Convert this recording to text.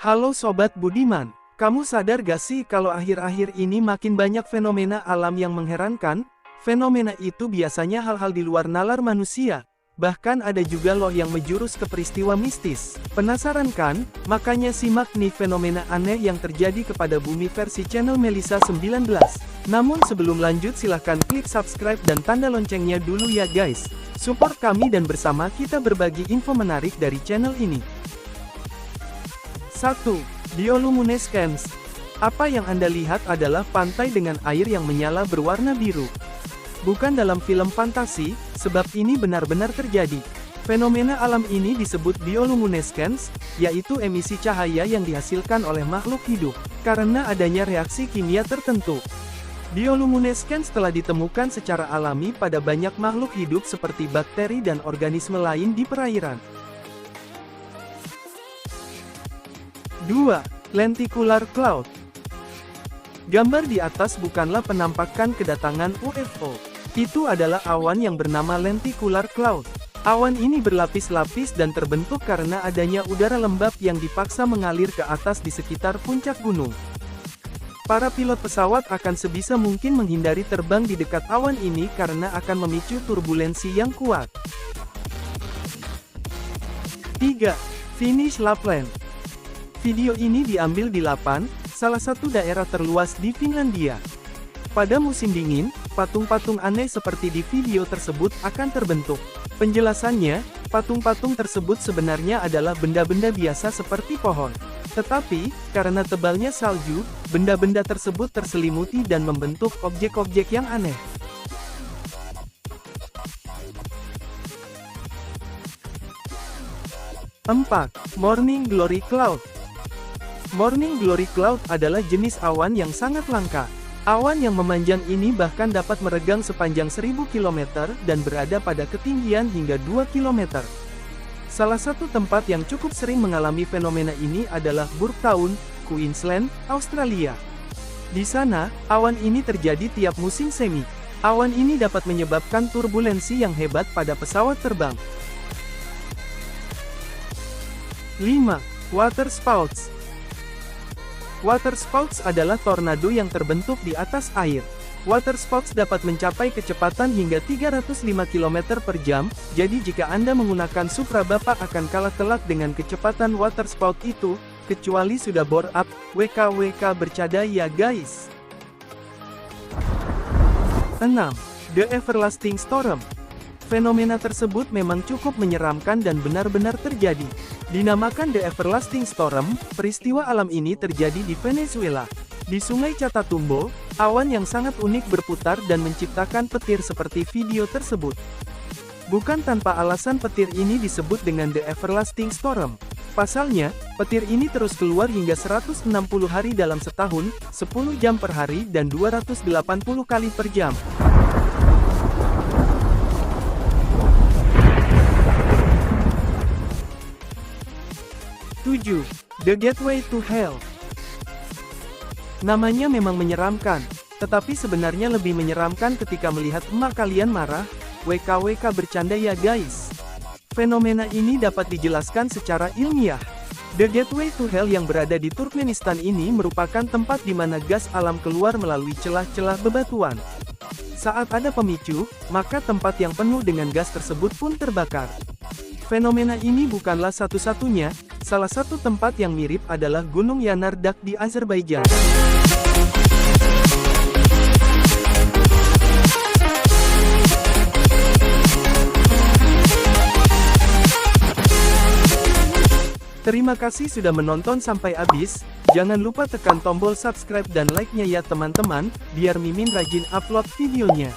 Halo Sobat Budiman, kamu sadar gak sih kalau akhir-akhir ini makin banyak fenomena alam yang mengherankan? Fenomena itu biasanya hal-hal di luar nalar manusia. Bahkan ada juga loh yang menjurus ke peristiwa mistis. Penasaran kan? Makanya simak nih fenomena aneh yang terjadi kepada bumi versi channel Melisa 19. Namun sebelum lanjut silahkan klik subscribe dan tanda loncengnya dulu ya guys. Support kami dan bersama kita berbagi info menarik dari channel ini. 1. Bioluminescence. Apa yang Anda lihat adalah pantai dengan air yang menyala berwarna biru. Bukan dalam film fantasi, sebab ini benar-benar terjadi. Fenomena alam ini disebut bioluminescence, yaitu emisi cahaya yang dihasilkan oleh makhluk hidup, karena adanya reaksi kimia tertentu. Bioluminescence telah ditemukan secara alami pada banyak makhluk hidup seperti bakteri dan organisme lain di perairan. 2. Lenticular cloud. Gambar di atas bukanlah penampakan kedatangan UFO. Itu adalah awan yang bernama lenticular cloud. Awan ini berlapis-lapis dan terbentuk karena adanya udara lembab yang dipaksa mengalir ke atas di sekitar puncak gunung. Para pilot pesawat akan sebisa mungkin menghindari terbang di dekat awan ini karena akan memicu turbulensi yang kuat. 3. Finnish Lapland. Video ini diambil di Lapland, salah satu daerah terluas di Finlandia. Pada musim dingin, patung-patung aneh seperti di video tersebut akan terbentuk. Penjelasannya, patung-patung tersebut sebenarnya adalah benda-benda biasa seperti pohon. Tetapi, karena tebalnya salju, benda-benda tersebut terselimuti dan membentuk objek-objek yang aneh. 4. Morning Glory Cloud. Morning Glory Cloud adalah jenis awan yang sangat langka. Awan yang memanjang ini bahkan dapat meregang sepanjang 1000 km dan berada pada ketinggian hingga 2 km. Salah satu tempat yang cukup sering mengalami fenomena ini adalah Burtown, Queensland, Australia. Di sana, awan ini terjadi tiap musim semi. Awan ini dapat menyebabkan turbulensi yang hebat pada pesawat terbang. 5. Water spouts. Water spouts adalah tornado yang terbentuk di atas air. Water spouts dapat mencapai kecepatan hingga 305 km per jam, jadi jika Anda menggunakan Supra Bapak akan kalah telak dengan kecepatan water spout itu, kecuali sudah bore up, WKWK bercanda ya guys. 6. The Everlasting Storm. Fenomena tersebut memang cukup menyeramkan dan benar-benar terjadi. Dinamakan The Everlasting Storm, peristiwa alam ini terjadi di Venezuela. Di Sungai Catatumbo, awan yang sangat unik berputar dan menciptakan petir seperti video tersebut. Bukan tanpa alasan petir ini disebut dengan The Everlasting Storm. Pasalnya, petir ini terus keluar hingga 160 hari dalam setahun, 10 jam per hari dan 280 kali per jam. 7. The Gateway to Hell. Namanya memang menyeramkan, tetapi sebenarnya lebih menyeramkan ketika melihat emak kalian marah, WKWK bercanda ya guys. Fenomena ini dapat dijelaskan secara ilmiah. The Gateway to Hell yang berada di Turkmenistan ini merupakan tempat di mana gas alam keluar melalui celah-celah bebatuan. Saat ada pemicu, maka tempat yang penuh dengan gas tersebut pun terbakar. Fenomena ini bukanlah satu-satunya, salah satu tempat yang mirip adalah Gunung Yanardaq di Azerbaijan. Terima kasih sudah menonton sampai habis, jangan lupa tekan tombol subscribe dan like-nya ya teman-teman, biar Mimin rajin upload videonya.